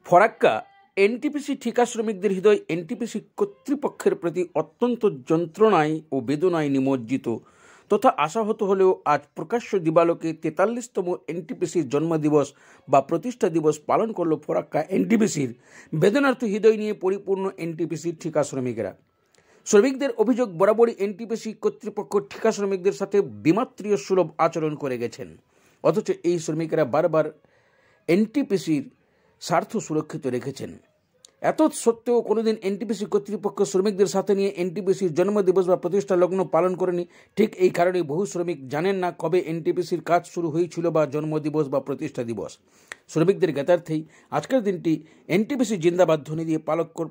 Farakka NTPC ঠিকা শ্রমিকদের হৃদয় NTPC কর্তৃপক্ষের প্রতি অত্যন্ত যন্ত্রণায় ও বেদনায় নিমজ্জিত তথা আশাহত হলেও আজ প্রকাশ্য দিবালোকে ৪৩তম এনটিপিসির জন্মদিবস বা প্রতিষ্ঠা দিবস পালন করল ফরাক্কা এনটিপিসির বেদনার্থ হৃদয় নিয়ে পরিপূর্ণ এনটিপিসির ঠিকা শ্রমিকেরা। শ্রমিকদের অভিযোগ, বরাবরই এনটিপিসি কর্তৃপক্ষ ঠিকা শ্রমিকদের সাথে বিমাত্রীয় সুলভ আচরণ করে গেছেন, অথচ এই শ্রমিকেরা বারবার এনটিপিসির স্বার্থ সুরক্ষিত রেখেছেন। এত সত্ত্বেও কোনোদিন এনটিপিসি কর্তৃপক্ষ শ্রমিকদের সাথে নিয়ে এনটিপিসির জন্মদিবস বা প্রতিষ্ঠা লগ্ন পালন করেনি। ঠিক এই কারণে বহু শ্রমিক জানেন না কবে এনটিপিসির কাজ শুরু হয়েছিল বা জন্মদিবস বা প্রতিষ্ঠা দিবস। শ্রমিকদের জ্ঞাতার্থেই আজকের দিনটি এনটিপিসি জিন্দাবাদ ধ্বনি দিয়ে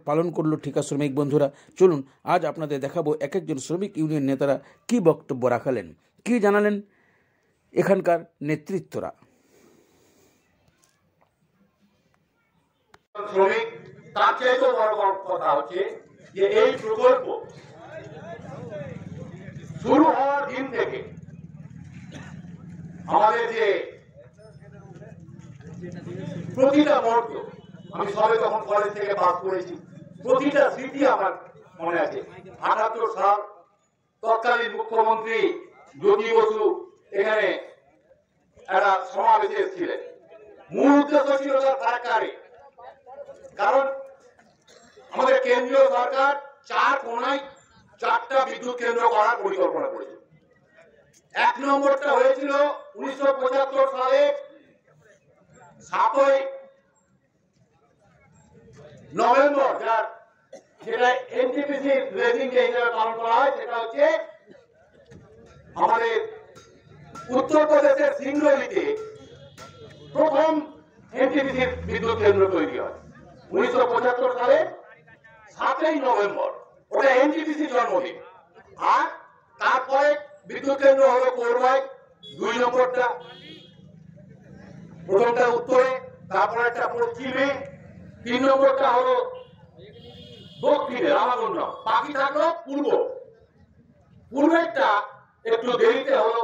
পালন করল ঠিকা শ্রমিক বন্ধুরা। চলুন আজ আপনাদের দেখাবো এক একজন শ্রমিক ইউনিয়ন নেতারা কি বক্তব্য রাখালেন, কি জানালেন এখানকার নেতৃত্বরা। শ্রমিক তার চাইতেও বড় কথা হচ্ছে যে এই প্রকল্প শুরু হওয়ার দিন থেকে আমাদের যে প্রতিটা মুহূর্ত, আমি সবে তখন কলেজ থেকে পাস করেছি, প্রতিটা স্মৃতি আমার মনে আছে। ৭৮ সাল তৎকালীন মুখ্যমন্ত্রী জ্যোতি বসু এখানে একটা সমাবেশে এসেছিলেন। মূল উদ্দেশ্য ছিল তার ফারাক্কারে, কারণ আমাদের কেন্দ্রীয় সরকার ৪ কোণায় ৪টা বিদ্যুৎ কেন্দ্র করার পরিকল্পনা করেছে। ১ নম্বরটা হয়েছিল ১৯৭৫ সালে ৭ই নভেম্বর, যেটা এনটিপিসি রেজিং ডে হিসেবে পালন করা হয়। সেটা হচ্ছে আমাদের উত্তরপ্রদেশের সিংরৌলিতে প্রথম এনটিপিসির বিদ্যুৎ কেন্দ্র তৈরি হয় ১৯৭৫ সালে ৭ই নভেম্বর। ওটা এনটিপিসির জন্মদিন। আর তারপরে বিদ্যুৎ কেন্দ্র হলো কোরবায় ২ নম্বরটা, প্রথমটা উত্তরে, তারপরে একটা পশ্চিমে, ৩ নম্বরটা হলো দক্ষিণে রামাগুন্ড, বাকি থাকলো পূর্বেরটা একটু দেরিতে হলো।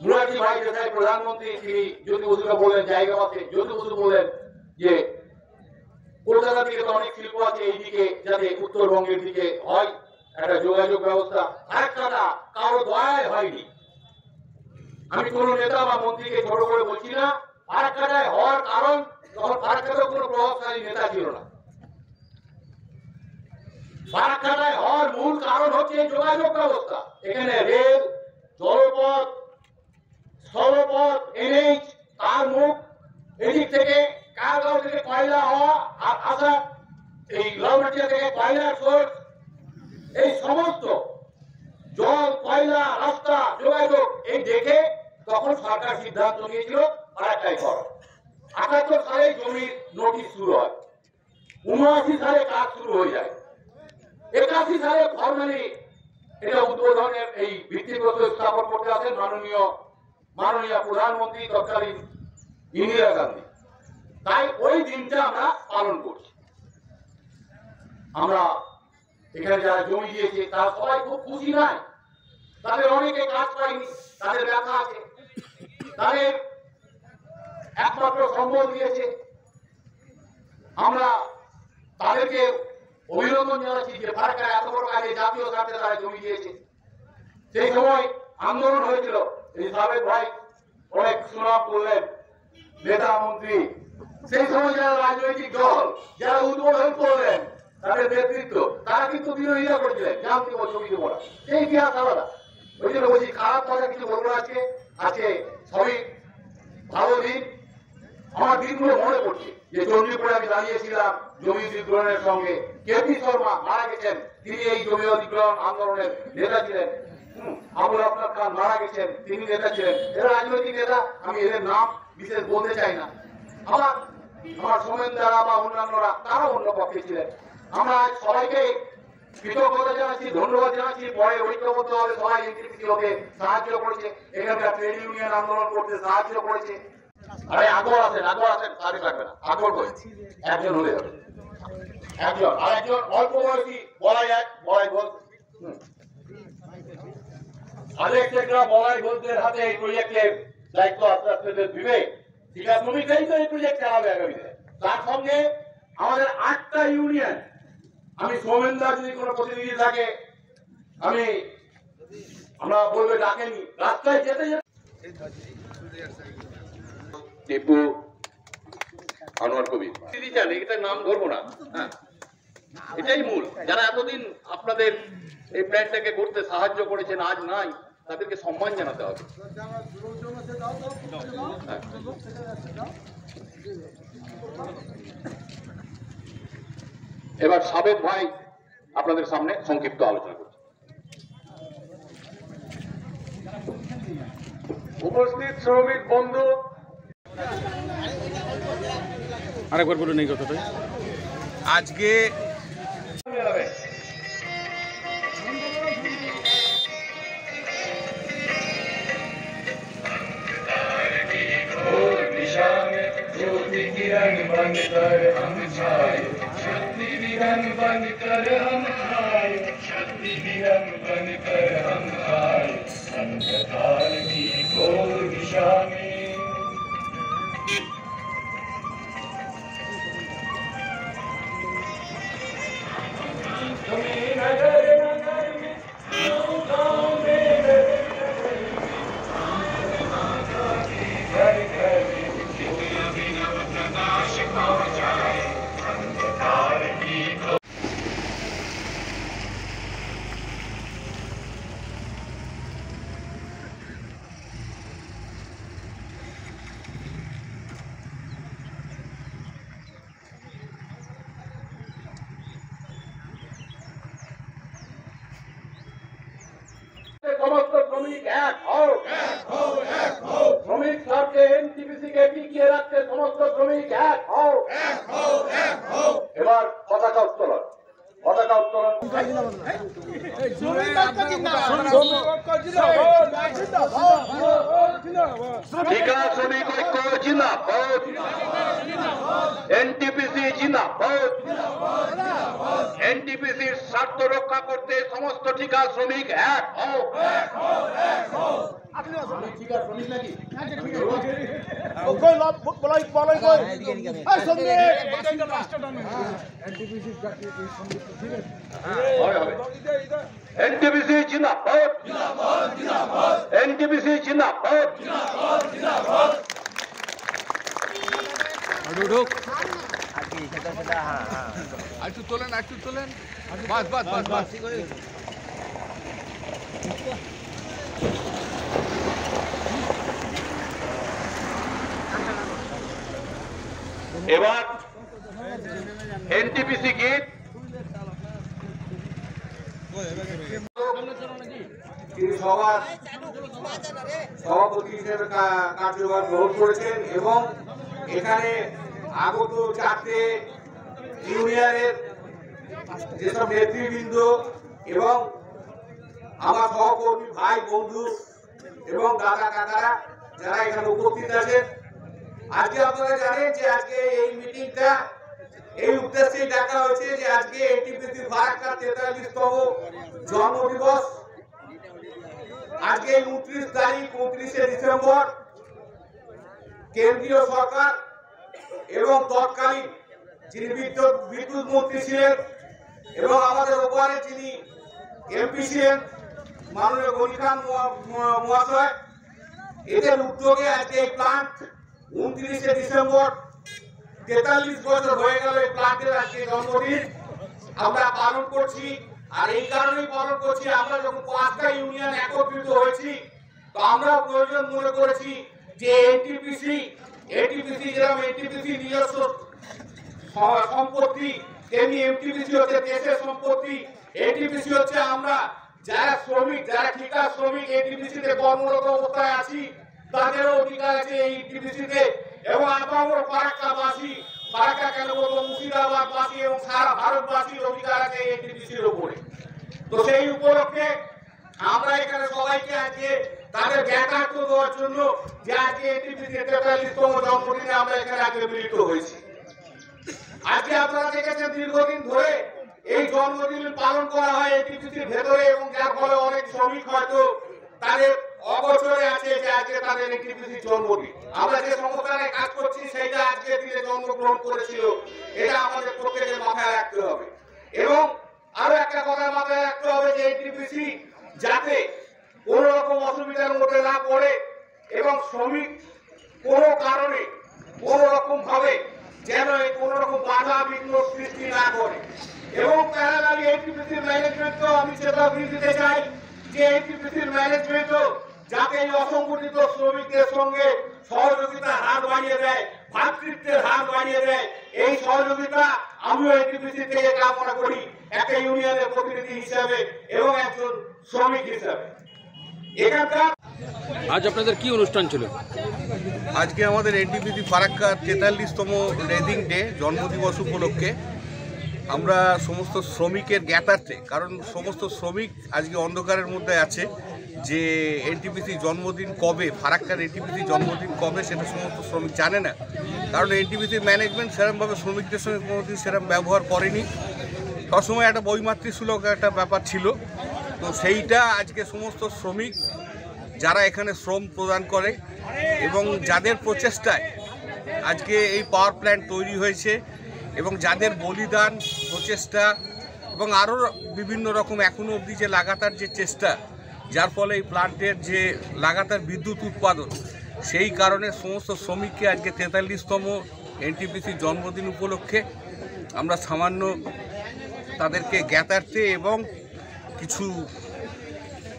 মুরারজি ভাই দেশাই প্রধানমন্ত্রী, তিনি জ্যোতি বসুকে বললেন জায়গা মতে, জ্যোতি বসু বললেন যে কলকাতা থেকে তো অনেক শিল্প আছে, এইদিকে যাতে উত্তরবঙ্গের দিকে হয় একটা যোগাযোগ ব্যবস্থা। ফারাক্কাটা কারো দয়ায় হয়নি। আমি কোন নেতা বা মন্ত্রীকে ছোট করে বলছি না। ফারাক্কাটায় হওয়ার কারণ, তখন ফারাক্কাতেও কোনো প্রভাবশালী নেতা ছিল না। ফারাক্কাটায় হওয়ার মূল কারণ হচ্ছে যোগাযোগ ব্যবস্থা। এখানে রেল, জলপথ, স্থলপথ, এনএইচ, তার মুখ, এদিক থেকে কারগাঁও থেকে কয়লা হওয়া আর আসা, এই লাউরাটিয়া থেকে কয়লার সোর্স, এই সমস্ত জল, কয়লা, রাস্তা, যোগাযোগ এই দেখে তখন সরকার সিদ্ধান্ত নিয়েছিল ফারাক্কায় করা। ৭৮ সালে জমির নোটিশ শুরু হয়, ৭৯ সালে কাজ শুরু হয়ে যায়, ৮১ সালে ফর্মালি এটা উদ্বোধনের এই ভিত্তিপ্রস্তর স্থাপন করতে আসেন মাননীয় প্রধানমন্ত্রী তৎকালীন ইন্দিরা গান্ধী। তাই ওই দিনটা আমরা পালন করছি। আমরা এখানে যারা জমি দিয়েছে তারা সবাই খুব খুশি নয়। তাদের অনেকে কাজ পায়নি, তাদের ব্যথা আছে, তাদের একমাত্র সম্বল দিয়েছে। আমরা তাদেরকে অভিনন্দন জানাচ্ছি যে ফারাক্কা এত বড় কাজে জাতীয় স্বার্থে তারা জমি দিয়েছে। সেই সময় আন্দোলন হয়েছিল, এই সাবেক ভাই অনেক সুনাম করলেন, নেতা মন্ত্রী, সেই সময় যারা রাজনৈতিক দল যারা উদ্বোধন করলেন তাদের নেতৃত্ব, তারা কিন্তু বিরোধিতা করেছিলেন, জানতে ছবিতে পড়া, সেই ইতিহাস আলাদা। ওই জন্য বলছি খারাপ কথা কিছু বলবো না। আজকে সবই ভালো দিন। আমার দিনগুলো মনে পড়ছে যে চণ্ডীপুরে আমি দাঁড়িয়েছিলাম জমি অধিগ্রহণের সঙ্গে। কেপি শর্মা মারা গেছেন, তিনি এই জমি অধিগ্রহণ আন্দোলনের নেতা ছিলেন। আবুল আফতাব খান মারা গেছেন, তিনি নেতা ছিলেন। এরা রাজনৈতিক নেতা, আমি এদের নাম বিশেষ বলতে চাই না। আমার সোমেন দ্বারা বা অন্যান্যরা তারা অন্য পক্ষে ছিলেন। আমরা সবাইকে কৃতজ্ঞতা জানাচ্ছি, ধন্যবাদ জানাচ্ছি। পরে ঐক্যবদ্ধ হবে সবাই এনটিপিসি ওকে সাহায্য করেছে, এখানকার ট্রেড ইউনিয়ন আন্দোলন করতে সাহায্য করেছে। আরে আগর আছেন সারি লাগবে না, আগর করেছি একজন হলে হবে, একজন আর একজন অল্প বয়সী বলাই বল আরেক টেকরা বলাই বলদের হাতে এই প্রজেক্টের দায়িত্ব আস্তে আস্তে দিবে। ঠিকা শ্রমিকরাই তো এই প্রজেক্ট চালাবে আগামী দিনে। তার সঙ্গে আমাদের 8টা ইউনিয়ন, আমি সৌমেনদা যদি কোনো প্রতিনিধি থাকে আমরা বলবে ডাকেনি, রাস্তায় যেতে যেতে টিপু আনোয়ার কবির দিদি চান, এটা নাম ধরবো না, হ্যাঁ এটাই মূল। যারা এতদিন আপনাদের এই প্ল্যানটাকে করতে সাহায্য করেছেন, আজ নাই, তাদেরকে সম্মান জানাতে হবে। এবার সাবেক ভাই আপনাদের সামনে সংক্ষিপ্ত আলোচনা করছে। উপস্থিত শ্রমিক বন্ধু, আরেকবার বলুন এই কথাটা। আজকে সমস্ত শ্রমিক এক হও, শ্রমিক স্বার্থে এনটিপিসি কে টিকিয়ে রাখতে সমস্ত শ্রমিক এক হও। এবার পতাকা উত্তোলন, পতাকা উত্তোলন। ঠিকা শ্রমিক ঐক্য জিন্দাবাদ, এনটিপিসি জিন্দাবাদ। এনটিপিসির স্বার্থ রক্ষা করতে সমস্ত ঠিকা শ্রমিক এক হও। ঠিকা শ্রমিক নাকি এনটিপিসি জিন্দাবাদ, এনটিপিসি জিন্দাবাদ। একটু তোলেন বাস বাস বাস বাস। এবার এনটিপিসি গীত তিনি সবার সভাপতি হিসেবে কার্যভার গ্রহণ করেছেন এবং এখানে আগত 4টে ইউনিয়নের যেসব নেতৃবৃন্দ এবং আমার সহকর্মী ভাই বন্ধু এবং দাদা কাকারা যারা এখানে উপস্থিত আছেন, আজকে আপনারা জানেন যে আজকে এই মিটিংটা এই উদ্দেশ্যেই ডাকা হয়েছে যে আজকে এনটিপিসি ফারাক্কার 43তম জন্মদিবস। আজকে 29 তারিখ 29শে ডিসেম্বর কেন্দ্রীয় সরকার এবং তৎকালীন যিনি বিদ্যুৎ মন্ত্রী ছিলেন এবং আমাদের ওপারে যিনি এমপি ছিলেন মাননীয় গনি খান মহাশয়, এদের উদ্যোগে আজকে এই প্লান্ট 29শে ডিসেম্বর 43 বছর হয়ে গেল এই প্লান্টের আজকে জন্মদিন আমরা পালন করছি। আর এই কারণেই পালন করছি, আমরা যখন 5টা ইউনিয়ন একত্রিত হয়েছি তো আমরা প্রয়োজন মনে করেছি যে এনটিপিসি যেরকম এনটিপিসি নিজস্ব সম্পত্তি, তেমনি এনটিপিসি হচ্ছে দেশের সম্পত্তি। এনটিপিসি হচ্ছে আমরা যারা শ্রমিক, যারা ঠিকা শ্রমিক এনটিপিসিতে কর্মরত অবস্থায় আছি তাদেরও অধিকার আছে এই এনটিপিসিতে। এবং আমরা ফারাক্কাবাসী, ফারাক্কা কেন বলবো, মুর্শিদাবাদবাসী এবং সারা ভারতবাসীর অধিকার আছে এই এনটিপিসির উপরে। তো সেই উপলক্ষে আমরা এখানে সবাইকে আজকে তাদের জ্ঞাতার্থ দেওয়ার জন্য যে আজকে এনটিপিসির 43তম জন্মদিনে আমরা এখানে আজকে মিলিত হয়েছি। আজকে আপনারা দেখেছেন দীর্ঘদিন ধরে এই জন্মদিন পালন করা হয় এনটিপিসির ভেতরে এবং যার ফলে অনেক শ্রমিক হয়তো তাদের অগোচরে আছে যে আজকে তাদের এনটিপিসির জন্মদিন। আমরা যে সংস্থানে কাজ করছি সেটা আজকে দিনে জন্মগ্রহণ করেছিল, এটা আমাদের প্রত্যেকের মাথায় রাখতে হবে। এবং আরো একটা কথা মাথায় রাখতে হবে যে এনটিপিসি যাতে কোন রকম অসুবিধার মধ্যে না পড়ে এবং শ্রমিক কোনো কারণে কোন রকম ভাবে যেন কোন রকম বাধা বিঘ্ন সৃষ্টি না করে। এবং প্যারালালি এনটিপিসির ম্যানেজমেন্টও আমি সেটা দিতে চাই যে এনটিপিসির ম্যানেজমেন্টও যাতে এই অসংগঠিত শ্রমিকদের সঙ্গে সহযোগিতার হাত বাড়িয়ে দেয়, ভাতৃত্বের হাত বাড়িয়ে দেয়। এই সহযোগিতা আমিও এনটিপিসি থেকে কামনা করি একটা ইউনিয়নের প্রতিনিধি হিসাবে এবং একজন শ্রমিক হিসাবে। এখানকার আজ আপনাদের কি অনুষ্ঠান ছিল? আজকে আমাদের এনটিপিসি ফারাক্কার 43তম রেজিং ডে জন্মদিবস উপলক্ষে আমরা সমস্ত শ্রমিকের জ্ঞাতার্থে, কারণ সমস্ত শ্রমিক আজকে অন্ধকারের মধ্যে আছে যে এনটিপিসি জন্মদিন কবে, ফারাক্কার এনটিপিসি জন্মদিন কবে সেটা সমস্ত শ্রমিক জানে না। কারণ এনটিপিসির ম্যানেজমেন্ট সেরকমভাবে শ্রমিকদের সঙ্গে কোনোদিন সেরকম ব্যবহার করেনি, সবসময় একটা বৈমাতৃসুলভ একটা ব্যাপার ছিল। তো সেইটা আজকে সমস্ত শ্রমিক যারা এখানে শ্রম প্রদান করে এবং যাদের প্রচেষ্টায় আজকে এই পাওয়ার প্ল্যান্ট তৈরি হয়েছে এবং যাদের বলিদান, প্রচেষ্টা এবং আরও বিভিন্ন রকম এখনও অবধি যে লাগাতার যে চেষ্টা, যার ফলে এই প্ল্যান্টের যে লাগাতার বিদ্যুৎ উৎপাদন, সেই কারণে সমস্ত শ্রমিককে আজকে 43তম এনটিপিসি জন্মদিন উপলক্ষে আমরা সামান্য তাদেরকে জ্ঞাতার্থে এবং কিছু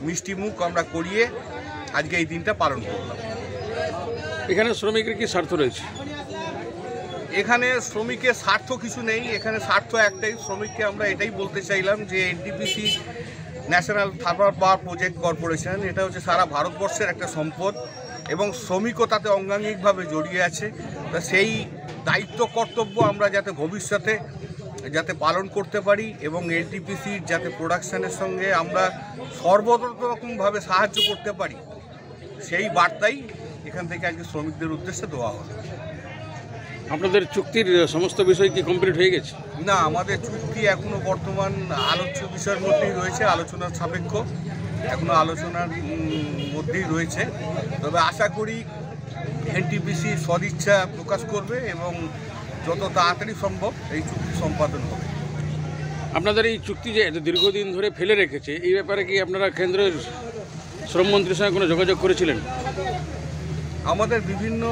মিষ্টিমুখ আমরা করিয়ে আজকে এই দিনটা পালন করলাম। এখানে শ্রমিকের কি স্বার্থ রয়েছে? এখানে শ্রমিকের স্বার্থ কিছু নেই, এখানে স্বার্থ একটাই। শ্রমিককে আমরা এটাই বলতে চাইলাম যে NTPC national thermal power project corporation, এটা হচ্ছে সারা ভারতবর্ষের একটা সম্পদ এবং শ্রমিকও তাতে অঙ্গাঙ্গিকভাবে জড়িয়ে আছে। তা সেই দায়িত্ব কর্তব্য আমরা যাতে ভবিষ্যতে যাতে পালন করতে পারি এবং এনটিপিসির যাতে প্রোডাকশানের সঙ্গে আমরা সর্বরকমভাবে সাহায্য করতে পারি, সেই বার্তাই এখান থেকে আজকে শ্রমিকদের উদ্দেশ্যে দেওয়া হলো। আপনাদের চুক্তির সমস্ত বিষয় কি কমপ্লিট হয়ে গেছে? না, আমাদের চুক্তি এখনও বর্তমান আলোচ্য বিষয়ের মধ্যেই রয়েছে, আলোচনার সাপেক্ষ এখনও আলোচনার মধ্যেই রয়েছে। তবে আশা করি এনটিপিসি সদিচ্ছা প্রকাশ করবে এবং যত তাড়াতাড়ি সম্ভব এই চুক্তি সম্পাদন হবে। আপনাদের এই চুক্তি যে এত দীর্ঘদিন ধরে ফেলে রেখেছে, এই ব্যাপারে কি আপনারা কেন্দ্রের শ্রমমন্ত্রীর সঙ্গে কোনো যোগাযোগ করেছিলেন? আমাদের বিভিন্ন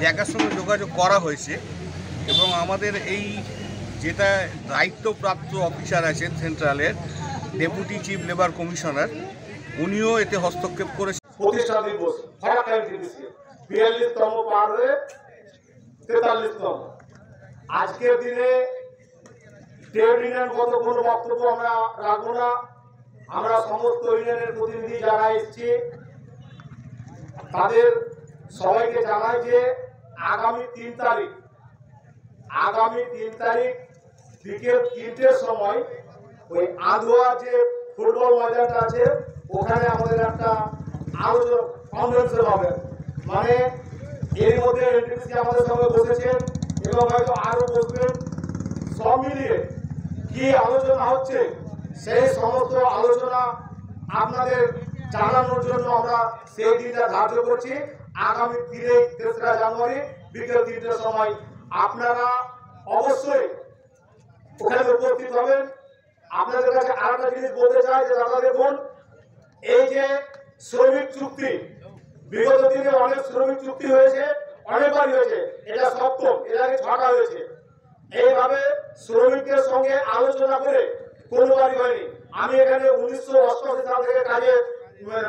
জায়গার সঙ্গে যোগাযোগ করা হয়েছে এবং আমাদের এই যেটা দায়িত্বপ্রাপ্ত অফিসার আছেন সেন্ট্রালের ডেপুটি চিফ লেবার কমিশনার, উনিও এতে হস্তক্ষেপ করেছেন। প্রতিষ্ঠা দিবস ফারাক্কা এনটিপিসি 42তম পার হয়ে 43তম। আজকের দিনে ট্রেড ইউনিয়নগত কোনো বক্তব্য আমরা রাখবো না। আমরা সমস্ত ইউনিয়নের প্রতিনিধি যারা এসেছি তাদের সবাইকে জানাই যে আগামী 3 তারিখ বিকেল 3টের সময় ওই আদোয়া যে ফুটবল ময়দানটা আছে ওখানে আমাদের একটা আলোচনা কনভেনশন হবে। মানে এর মধ্যে এনটিপিসি আমাদের সঙ্গে বসেছেন এবং হয়তো আরো বসবেন। সব মিলিয়ে কি আলোচনা হচ্ছে সেই সমস্ত আলোচনা আপনাদের জানানোর জন্য আমরা সেই দিনটা ধার্য করছি। আগামী 3রা জানুয়ারি বিকেল 3টের সময় আপনারা অবশ্যই ওখানে উপস্থিত হবেন। আপনাদের কাছে আরেকটা জিনিস বলতে চাই যে দাদা দেখুন, এই যে শ্রমিক চুক্তি, বিগত দিনে অনেক শ্রমিক চুক্তি হয়েছে, অনেকবারই হয়েছে, এটা সপ্তম, এর আগে 6টা হয়েছে। এইভাবে শ্রমিকদের সঙ্গে আলোচনা করে কোনোবারই হয়নি। আমি এখানে 1988 সাল থেকে কাজে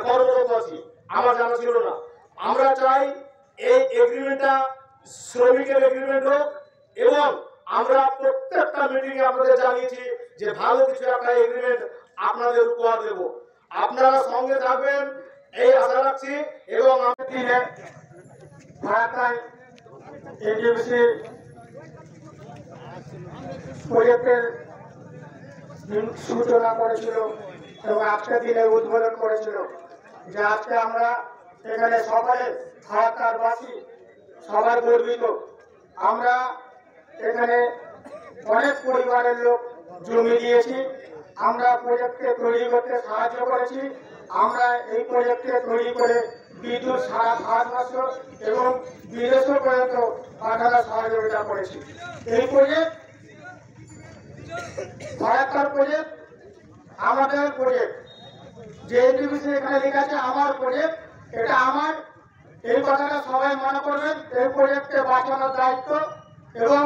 কর্মরত আছি, আমার জানা ছিল না। আমরা চাই এই এগ্রিমেন্টটা শ্রমিকের এগ্রিমেন্ট হোক এবং আমরা প্রত্যেকটা মিটিংয়ে আপনাদের জানিয়েছি যে ভালো কিছু একটা এগ্রিমেন্ট আপনাদের উপহার দেব। আপনারা সঙ্গে থাকবেন এই আশা রাখছি। এবং এনটিপিসি প্রজেক্টের সূচনা করেছিল এবং আজকের দিনে উদ্বোধন করেছিল যে আজকে আমরা এখানে সবাই ফারাক্কারবাসী সবাই গর্বিত। আমরা এখানে অনেক পরিবারের লোক জমি দিয়েছি, আমরা প্রজেক্টকে তৈরি করতে সাহায্য করেছি। আমরা এই প্রজেক্টকে তৈরি করে বিদ্যুৎ সারা ভারতবর্ষ এবং বিদেশও পর্যন্ত পাঠানোর সহযোগিতা করেছি। এই প্রজেক্ট ফারাক্কার প্রজেক্ট আমাদের প্রজেক্ট, যে এনটিপিসি এখানে লেখা আছে আমার প্রজেক্ট, এটা আমার, এই কথাটা সবাই মনে করবেন। এই প্রজেক্টকে বাঁচানোর দায়িত্ব এবং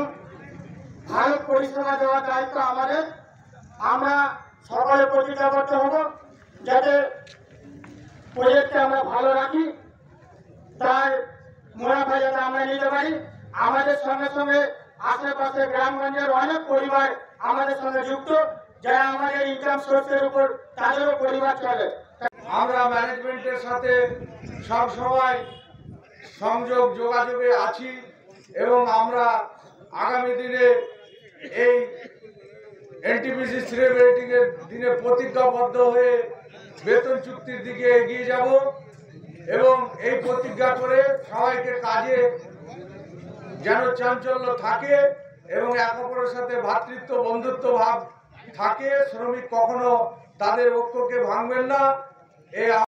ভালো পরিষেবা দেওয়ার দায়িত্ব আমাদের। আমরা সকলে প্রতিজ্ঞাবদ্ধ হব যাতে প্রজেক্টকে আমরা ভালো রাখি, তার মুনাফা যাতে আমরা নিতে পারি। আমাদের সঙ্গে সঙ্গে আশেপাশে গ্রামগঞ্জের অনেক পরিবার আমাদের সঙ্গে যুক্ত, যারা আমাদের ইনকাম সোর্সের উপর তাদেরও পরিবার চলে। আমরা ম্যানেজমেন্টের সাথে সবসময় যোগাযোগে আছি এবং আমরা আগামী দিনে এই এনটিপিসি সিলেব্রেটিং এর দিনে প্রতিজ্ঞাবদ্ধ হয়ে বেতন চুক্তির দিকে এগিয়ে যাব এবং এই প্রতিজ্ঞা করে সবাইকে কাজে যেন চাঞ্চল্য থাকে এবং এক অপরের সাথে ভ্রাতৃত্ব বন্ধুত্ব ভাব থাকে। শ্রমিক কখনো তাদের ঐক্যকে ভাঙবেন না। এই